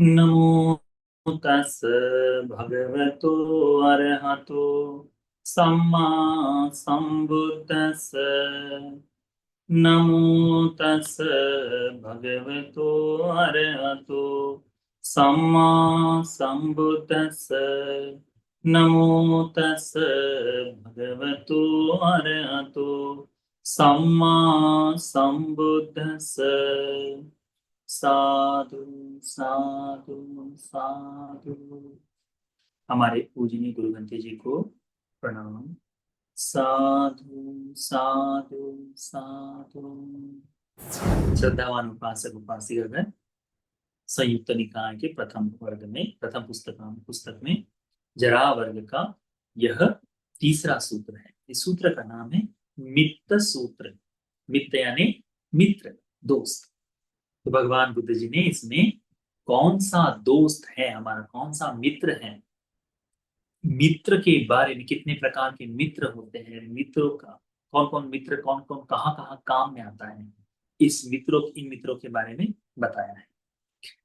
नमो तस् भगवतो अरहतो सम्मा सम्बुद्दस्स। नमो तस् भगवतो अरहतो सम्मा सम्बुद्दस्स। नमो तस् भगवतो अरहतो सम्मा सम्बुद्दस्स। साधु साधु साधु। हमारे पूजनीय गुरु ग्रंथि जी को प्रणाम। साधु साधु साधु। श्रद्धावान उपासक उपासिकागण संयुक्त निकाय के प्रथम वर्ग में प्रथम पुस्तक में जरा वर्ग का यह तीसरा सूत्र है। इस सूत्र का नाम है मित्त सूत्र। मित्त यानी मित्र, दोस्त। तो भगवान बुद्ध जी ने इसमें कौन सा दोस्त है हमारा, कौन सा मित्र है, मित्र के बारे में, कितने प्रकार के मित्र होते हैं, मित्रों का कौन कौन मित्र, कौन कौन कहाँ कहाँ काम में आता है, इन मित्रों के बारे में बताया है।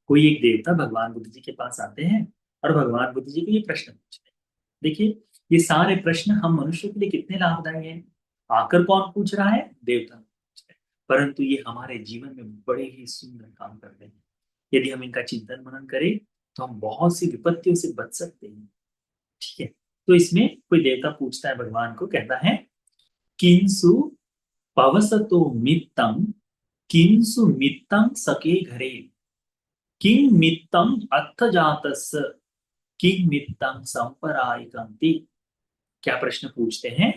कोई एक देवता भगवान बुद्ध जी के पास आते हैं और भगवान बुद्ध जी को ये प्रश्न पूछते हैं। देखिए, ये सारे प्रश्न हम मनुष्य के लिए कितने लाभदायी हैं। आकर कौन पूछ रहा है? देवता पूछ रहे हैं। परंतु ये हमारे जीवन में बड़े ही सुंदर काम करते हैं। यदि हम इनका चिंतन मनन करें तो हम बहुत सी विपत्तियों से बच सकते हैं। ठीक है। तो इसमें कोई देवता पूछता है भगवान को, कहता है किंसु पवसतो मित्तम, किंसु मित्तम सके घरे, किं मित्तम अथ जातस्य, किं मित्तम संपरायिकंति। क्या प्रश्न पूछते हैं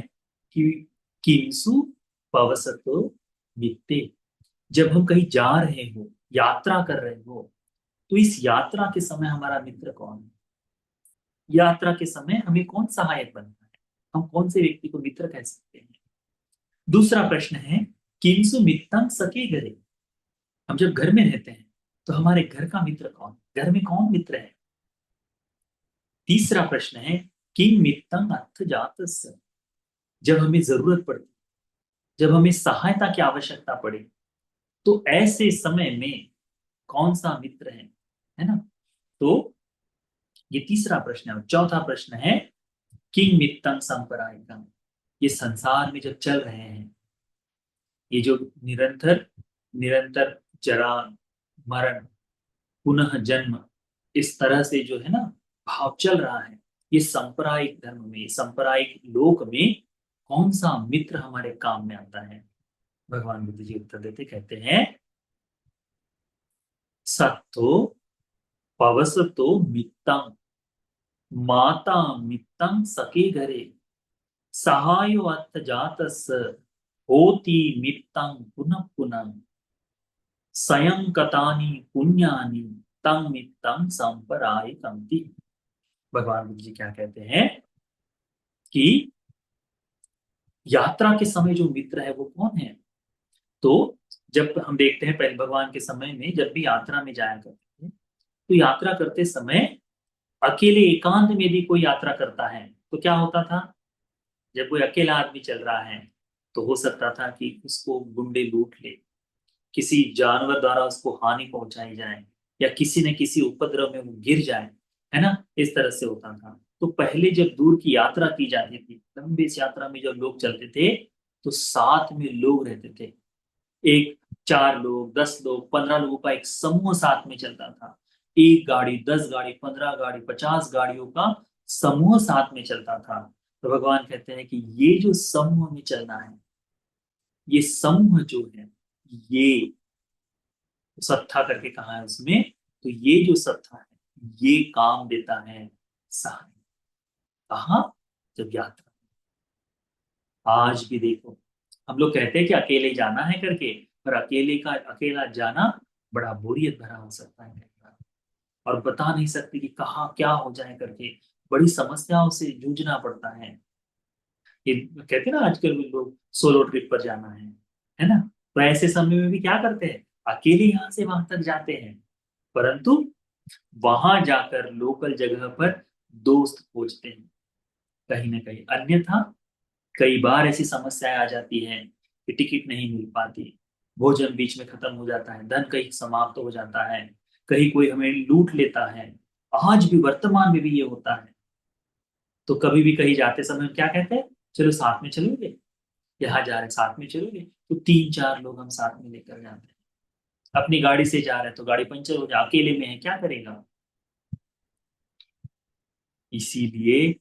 कि किंसु पवसतो मित्ते, जब हम कहीं जा रहे हो, यात्रा कर रहे हो, तो इस यात्रा के समय हमारा मित्र कौन है? यात्रा के समय हमें कौन सहायक बनता है? हम कौन से व्यक्ति को मित्र कह सकते हैं? दूसरा प्रश्न है किंसु मित्तम सके घरे, हम जब घर में रहते हैं तो हमारे घर का मित्र कौन, घर में कौन मित्र है? तीसरा प्रश्न है किं मित्तम अथ जातस्य, जब हमें जरूरत पड़ती, जब हमें सहायता की आवश्यकता पड़े, तो ऐसे समय में कौन सा मित्र है ना? तो ये तीसरा प्रश्न है। और चौथा प्रश्न है किंग मित्तम संपरायिकम, ये संसार में जब चल रहे हैं, ये जो निरंतर निरंतर जरा मरण पुनः जन्म, इस तरह से जो है ना भाव चल रहा है, ये सांप्रदायिक धर्म में, सांप्रदायिक लोक में कौन सा मित्र हमारे काम में आता है? भगवान बुद्ध जी उत्तर देते, कहते हैं सत्तो पवसतो मित्तम, माता मित्तम सके घरे, सहायो अथ जातस, होती मित्तम पुनः पुनः, स्वयं कतानि पुण्यानि तम मित्तम संपरायिकंति। भगवान बुद्ध जी क्या कहते हैं कि यात्रा के समय जो मित्र है वो कौन है? तो जब हम देखते हैं पहले भगवान के समय में जब भी यात्रा में जाया करते थे, तो यात्रा करते समय अकेले एकांत में यदि कोई यात्रा करता है तो क्या होता था? जब कोई अकेला आदमी चल रहा है तो हो सकता था कि उसको गुंडे लूट ले, किसी जानवर द्वारा उसको हानि पहुंचाई जाए, या किसी न किसी उपद्रव में वो गिर जाए, है ना? इस तरह से होता था। तो पहले जब दूर की यात्रा की जाती थी, लंबी इस यात्रा में जब लोग चलते थे, तो साथ में लोग रहते थे। एक 4 लोग, 10 लोग, 15 लोगों का एक समूह साथ में चलता था। एक गाड़ी, 10 गाड़ी, 15 गाड़ी, 50 गाड़ियों का समूह साथ में चलता था। तो भगवान कहते हैं कि ये जो समूह में चलना है, ये समूह जो है, ये सत्ता करके कहा है उसमें, तो ये जो सत्ता है ये काम देता है सहाय। कहा? जब यात्रा। आज भी देखो, हम लोग कहते हैं कि अकेले जाना है करके, पर अकेला जाना बड़ा बोरियत भरा हो सकता है कई बार। और बता नहीं सकते कि कहाँ क्या हो जाए करके, बड़ी समस्याओं से जूझना पड़ता है। ये कहते हैं ना आजकल लोग सोलो ट्रिप पर जाना है ना? तो ऐसे समय में भी क्या करते हैं? अकेले यहाँ से वहां तक जाते हैं, परंतु वहां जाकर लोकल जगह पर दोस्त खोजते हैं कहीं ना कहीं। अन्यथा कई बार ऐसी समस्याएं आ जाती हैं कि टिकट नहीं मिल पाती, भोजन बीच में खत्म हो जाता है, धन कहीं समाप्त हो जाता है, कहीं कोई हमें लूट लेता है, आज भी वर्तमान में भी ये होता है। तो कभी भी कहीं जाते समय हम क्या कहते हैं, चलो साथ में चलोगे, यहाँ जा रहे हैं साथ में चलोगे, तो तीन चार लोग हम साथ में लेकर जाते हैं। अपनी गाड़ी से जा रहे हैं तो गाड़ी पंचर हो जाए, अकेले में है क्या करेगा। इसीलिए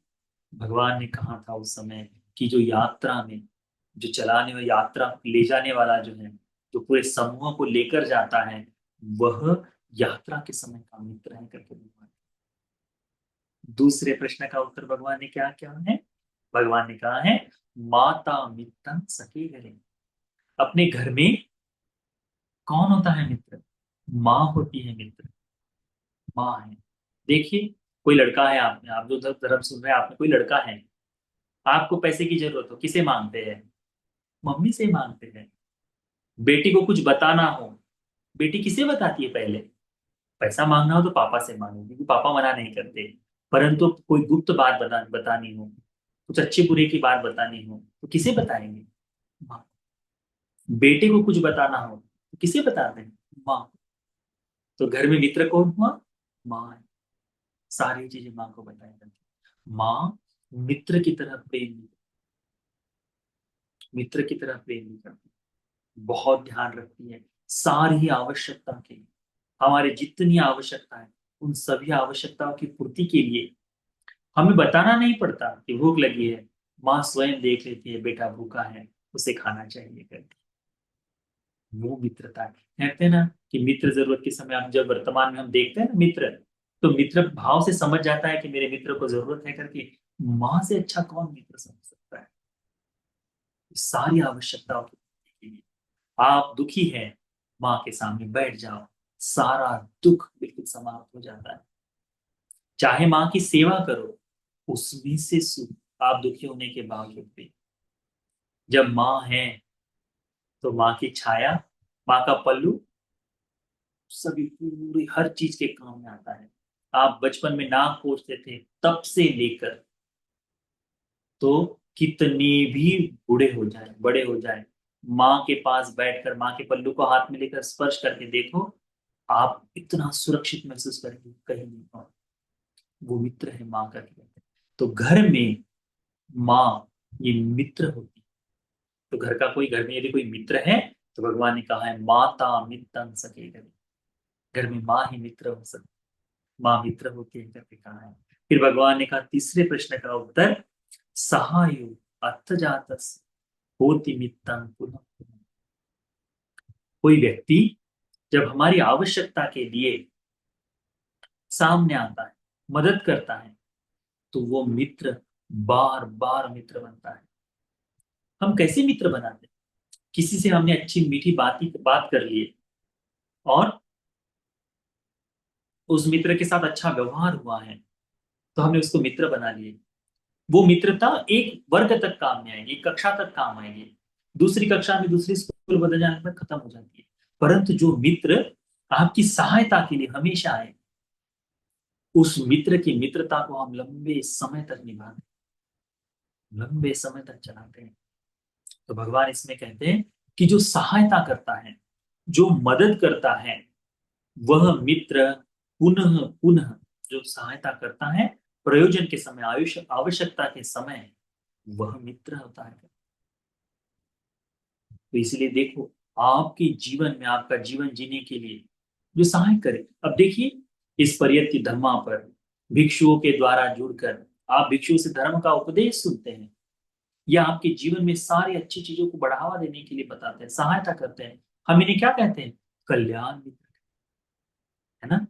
भगवान ने कहा था उस समय कि जो यात्रा में, जो चलाने वाला, यात्रा ले जाने वाला जो है, जो पूरे समूह को लेकर जाता है, वह यात्रा के समय का मित्र है करके भगवान। दूसरे प्रश्न का उत्तर भगवान ने क्या क्या है, भगवान ने कहा है माता मित्रं सखे घरे। अपने घर में कौन होता है मित्र, माँ होती है मित्र, माँ है। देखिए, कोई लड़का है, आप में, आप जो धर्म सुन रहे हैं, आप में कोई लड़का है, आपको पैसे की जरूरत हो, किसे मांगते हैं, मम्मी से मांगते हैं। बेटी को कुछ बताना हो, बेटी किसे बताती है पहले, पैसा मांगना हो तो पापा से मांगो, क्योंकि पापा मना नहीं करते। परंतु कोई गुप्त बात बतानी हो, कुछ अच्छे बुरे की बात बतानी हो, तो किसे बताएंगे, माँ। बेटे को कुछ बताना हो तो किसे बताते हैं, माँ। तो घर में मित्र कौन हुआ, माँ है। सारी चीजें माँ को बताई जाती हैं। माँ मित्र की तरह प्रेम, मित्र की तरह प्रेम नहीं करती, बहुत ध्यान रखती है सारी आवश्यकता के लिए। हमारे जितनी आवश्यकता है, उन सभी आवश्यकताओं की पूर्ति के लिए हमें बताना नहीं पड़ता कि भूख लगी है, माँ स्वयं देख लेती है बेटा भूखा है, उसे खाना चाहिए करके। वो मित्रता है। कहते हैं ना कि मित्र जरूरत के समय, हम जब वर्तमान में हम देखते हैं ना मित्र, तो मित्र भाव से समझ जाता है कि मेरे मित्र को जरूरत है करके। माँ से अच्छा कौन मित्र समझ सकता है। सारी आवश्यकताओं की पूर्ति के लिए आप दुखी हैं, माँ के सामने बैठ जाओ, सारा दुख बिल्कुल समाप्त हो जाता है। चाहे माँ की सेवा करो, उसमें से सुख, आप दुखी होने के बावजूद भी। जब माँ है तो माँ की छाया, माँ का पल्लू, सभी पूरी हर चीज के काम में आता है। आप बचपन में नाक पोंछते थे तब से लेकर, तो कितने भी बूढ़े हो जाए, बड़े हो जाए, माँ के पास बैठकर माँ के पल्लू को हाथ में लेकर स्पर्श करके देखो, आप इतना सुरक्षित महसूस करेंगे कहीं नहीं पाओ। वो मित्र है माँ का कहते हैं। तो घर में माँ ये मित्र होती है। तो घर का कोई, घर में यदि कोई मित्र है, तो भगवान ने कहा है माता मित्रं सखे घर। घर में माँ ही मित्र हो सकती, माँ मित्र होती है करके कहा है। फिर भगवान ने कहा तीसरे प्रश्न का उत्तर, सहायु अर्थजातस् होति मित्रं पुनः पुनः। कोई व्यक्ति जब हमारी आवश्यकता के लिए सामने आता है, मदद करता है, तो वो मित्र बार बार मित्र बनता है। हम कैसे मित्र बनाते हैं, किसी से हमने अच्छी मीठी बात कर ली, और उस मित्र के साथ अच्छा व्यवहार हुआ है, तो हमने उसको मित्र बना लिए। वो मित्रता एक वर्ग तक काम में आएगी, एक कक्षा तक काम आएगी, दूसरी कक्षा में, दूसरी स्कूल बदल जाने पर खत्म हो जाती है। परंतु जो मित्र आपकी सहायता के लिए हमेशा आए, उस मित्र की मित्रता को हम लंबे समय तक निभाते, लंबे समय तक चलाते हैं। तो भगवान इसमें कहते हैं कि जो सहायता करता है, जो मदद करता है, वह मित्र पुनः पुनः, जो सहायता करता है प्रयोजन के समय, आयुष्य आवश्यकता के समय, वह मित्र होता है। तो इसलिए देखो, आपके जीवन में, आपका जीवन जीने के लिए जो सहाय करे। अब देखिए, इस परियति धर्मा पर भिक्षुओं के द्वारा जुड़कर आप भिक्षुओं से धर्म का उपदेश सुनते हैं, या आपके जीवन में सारी अच्छी चीजों को बढ़ावा देने के लिए बताते हैं, सहायता करते हैं। हम इन्हें क्या कहते हैं, कल्याण मित्र, है ना।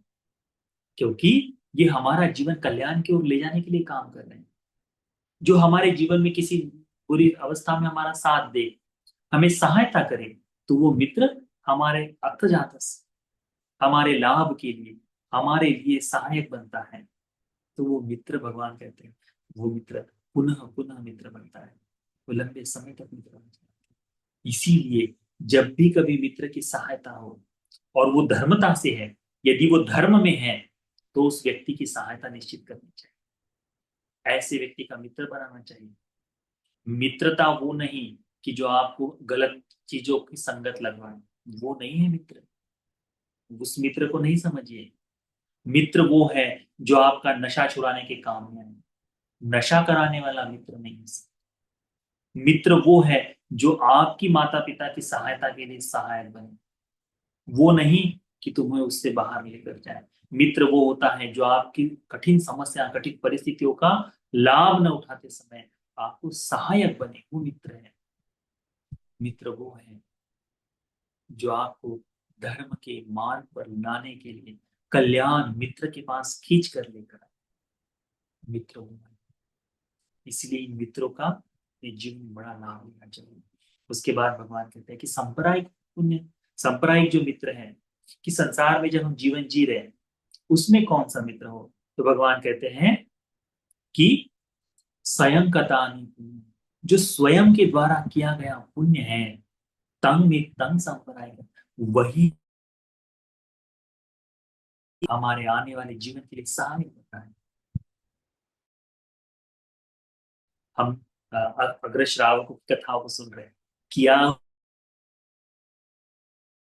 क्योंकि ये हमारा जीवन कल्याण की ओर ले जाने के लिए काम कर रहे हैं। जो हमारे जीवन में किसी बुरी अवस्था में हमारा साथ दे, हमें सहायता करे, तो वो मित्र हमारे अर्थजातस, हमारे लाभ के लिए, हमारे लिए सहायक बनता है। तो वो मित्र भगवान कहते हैं, वो मित्र पुनः पुनः मित्र बनता है, वो लंबे समय तक मित्र बन जाता है। इसीलिए जब भी कभी मित्र की सहायता हो, और वो धर्मता से है, यदि वो धर्म में है, तो उस व्यक्ति की सहायता निश्चित करनी चाहिए, ऐसे व्यक्ति का मित्र बनाना चाहिए। मित्रता वो नहीं कि जो आपको गलत चीजों की संगत लगवाए, वो नहीं है मित्र। उस मित्र को नहीं समझिए। मित्र वो है जो आपका नशा छुड़ाने के काम में है, नशा कराने वाला मित्र नहीं है। मित्र वो है जो आपकी माता पिता की सहायता के लिए सहायक बने, वो नहीं कि तुम्हें उससे बाहर लेकर जाए। मित्र वो होता है जो आपकी कठिन समस्या, कठिन परिस्थितियों का लाभ न उठाते समय आपको सहायक बने, वो मित्र है। मित्र वो है जो आपको धर्म के मार्ग पर लाने के लिए कल्याण मित्र के पास खींच कर लेकर आए। मित्र वो है। इसलिए इन मित्रों का अपने जीवन में बड़ा लाभ लेना चाहिए। उसके बाद भगवान कहते हैं कि सांप्रदायिक पुण्य, सांप्रदायिक जो मित्र हैं, कि संसार में जब हम जीवन जी रहे हैं उसमें कौन सा मित्र हो, तो भगवान कहते हैं कि स्वयं कथानि पुण्य, जो स्वयं के द्वारा किया गया पुण्य है, तंग में तंग सांप्रदायिक, वही हमारे आने वाले जीवन के लिए सहायक होता है। हम अग्र श्रावकों की कथाओं को सुन रहे हैं, किया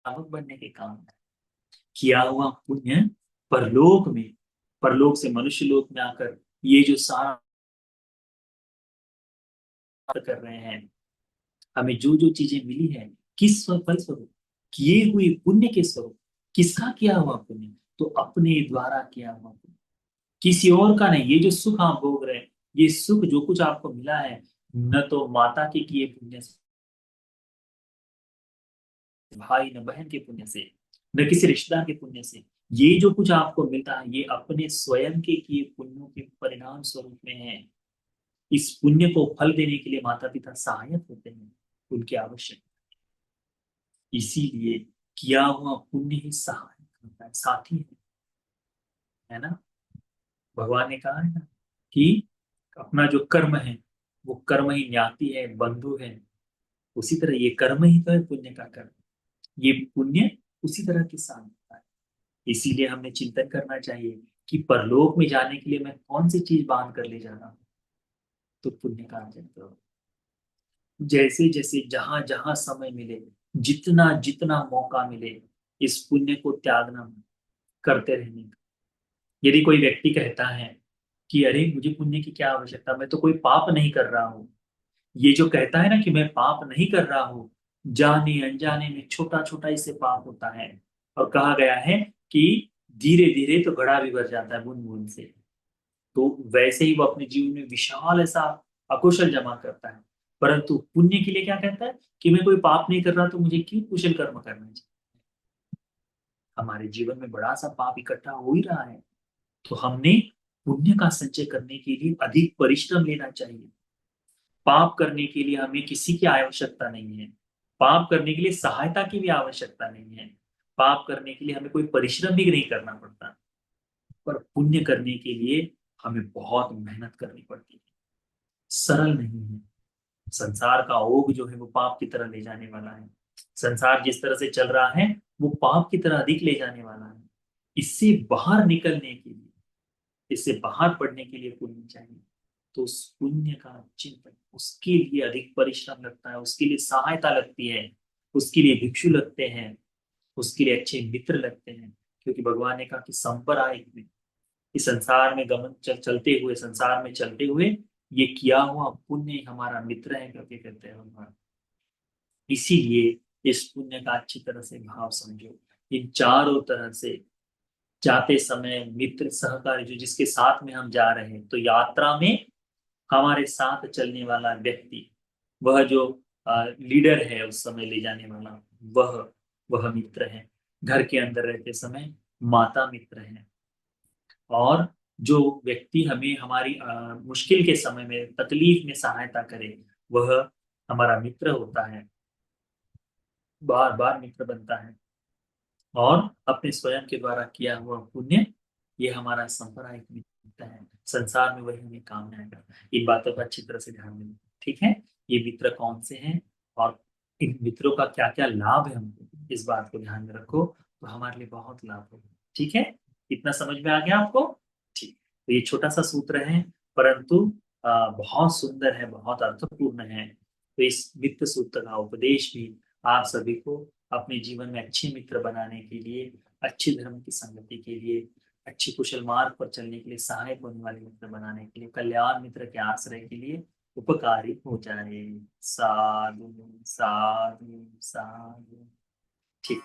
श्रावक बनने के काम है। किया हुआ पुण्य परलोक में, परलोक से मनुष्य लोक में आकर ये जो सारा कर रहे हैं, हमें जो जो चीजें मिली है, किस फल स्वरूप, किए हुए पुण्य के स्वरूप। किसका किया हुआ पुण्य, तो अपने द्वारा किया हुआ पुण्य, किसी और का नहीं। ये जो सुख आप भोग रहे हैं, ये सुख जो कुछ आपको मिला है, न तो माता के किए पुण्य से, भाई न बहन के पुण्य से, न किसी रिश्तेदार के पुण्य से, ये जो कुछ आपको मिलता है ये अपने स्वयं के किए पुण्यों के परिणाम स्वरूप में है। इस पुण्य को फल देने के लिए माता पिता सहायक होते हैं, उनकी आवश्यकता। इसीलिए किया हुआ पुण्य ही सहायक होता है, साथी है ना। भगवान ने कहा है ना कि अपना जो कर्म है वो कर्म ही ज्ञाति है, बंधु है। उसी तरह ये कर्म ही तो है पुण्य का कर्म, ये पुण्य उसी तरह के साथ होता है। इसीलिए हमें चिंतन करना चाहिए कि परलोक में जाने के लिए मैं कौन सी चीज बांध कर ले जा रहा हूँ, तो पुण्य का अर्जन करो। जैसे जैसे जहां जहां समय मिले, जितना जितना मौका मिले, इस पुण्य को त्यागना मत, करते रहने का। यदि कोई व्यक्ति कहता है कि अरे मुझे पुण्य की क्या आवश्यकता, मैं तो कोई पाप नहीं कर रहा हूँ, ये जो कहता है ना कि मैं पाप नहीं कर रहा हूँ, जाने अनजाने में छोटा छोटा इससे पाप होता है। और कहा गया है कि धीरे धीरे तो घड़ा भी भर जाता है बूंद बूंद से। तो वैसे ही वो अपने जीवन में विशाल ऐसा अकुशल जमा करता है, परंतु पुण्य के लिए क्या कहता है कि मैं कोई पाप नहीं कर रहा तो मुझे क्यों कुशल कर्म करना चाहिए। हमारे जीवन में बड़ा सा पाप इकट्ठा हो ही रहा है, तो हमने पुण्य का संचय करने के लिए अधिक परिश्रम लेना चाहिए। पाप करने के लिए हमें किसी की आवश्यकता नहीं है, पाप करने के लिए सहायता की भी आवश्यकता नहीं है, पाप करने के लिए हमें कोई परिश्रम भी नहीं करना पड़ता। पर पुण्य करने के लिए हमें बहुत मेहनत करनी पड़ती है, सरल नहीं है। संसार का ओघ जो है वो पाप की तरह ले जाने वाला है। संसार जिस तरह से चल रहा है वो पाप की तरह अधिक ले जाने वाला है। इससे बाहर निकलने के लिए, इससे बाहर पड़ने के लिए पुण्य चाहिए। तो उस पुण्य का चिंतन, उसके लिए अधिक परिश्रम लगता है, उसके लिए सहायता लगती है, उसके लिए भिक्षु लगते हैं, उसके लिए अच्छे मित्र लगते हैं। क्योंकि भगवान ने कहा कि संपरायिक में, इस संसार में गमन चलते हुए, संसार में चलते हुए ये किया हुआ पुण्य ही हमारा मित्र है करके कहते हैं भगवान। इसीलिए इस पुण्य का अच्छी तरह से भाव समझो। इन चारों तरह से जाते समय मित्र सहकारी जो जिसके साथ में हम जा रहे हैं, तो यात्रा में हमारे साथ चलने वाला व्यक्ति, वह जो लीडर है उस समय ले जाने वाला, वह वह मित्र है। घर के अंदर रहते समय माता मित्र है। और जो व्यक्ति हमें हमारी मुश्किल के समय में, तकलीफ में सहायता करे, वह हमारा मित्र होता है, बार बार मित्र बनता है। और अपने स्वयं के द्वारा किया हुआ पुण्य, ये हमारा सांप्रदायिक मित्र है, संसार में वही हमें काम में आएगा। इन बातों का अच्छी तरह से ध्यान देना, ठीक है। ये मित्र कौन से हैं और इन मित्रों का क्या क्या लाभ है हमको, इस बात को ध्यान में रखो, तो हमारे लिए बहुत लाभ होगा। ठीक है, इतना समझ में आ गया आपको। ठीक, तो ये छोटा सा सूत्र है, परंतु बहुत सुंदर है, बहुत अर्थपूर्ण है। तो इस वित्त सूत्र का उपदेश भी आप सभी को अपने जीवन में अच्छे मित्र बनाने के लिए, अच्छे धर्म की संगति के लिए, अच्छी कुशल मार्ग पर चलने के लिए, सहायक होने वाले मित्र बनाने के लिए, कल्याण मित्र के आश्रय के लिए उपकारी हो जाए। साधु साधु साधु। ठीक।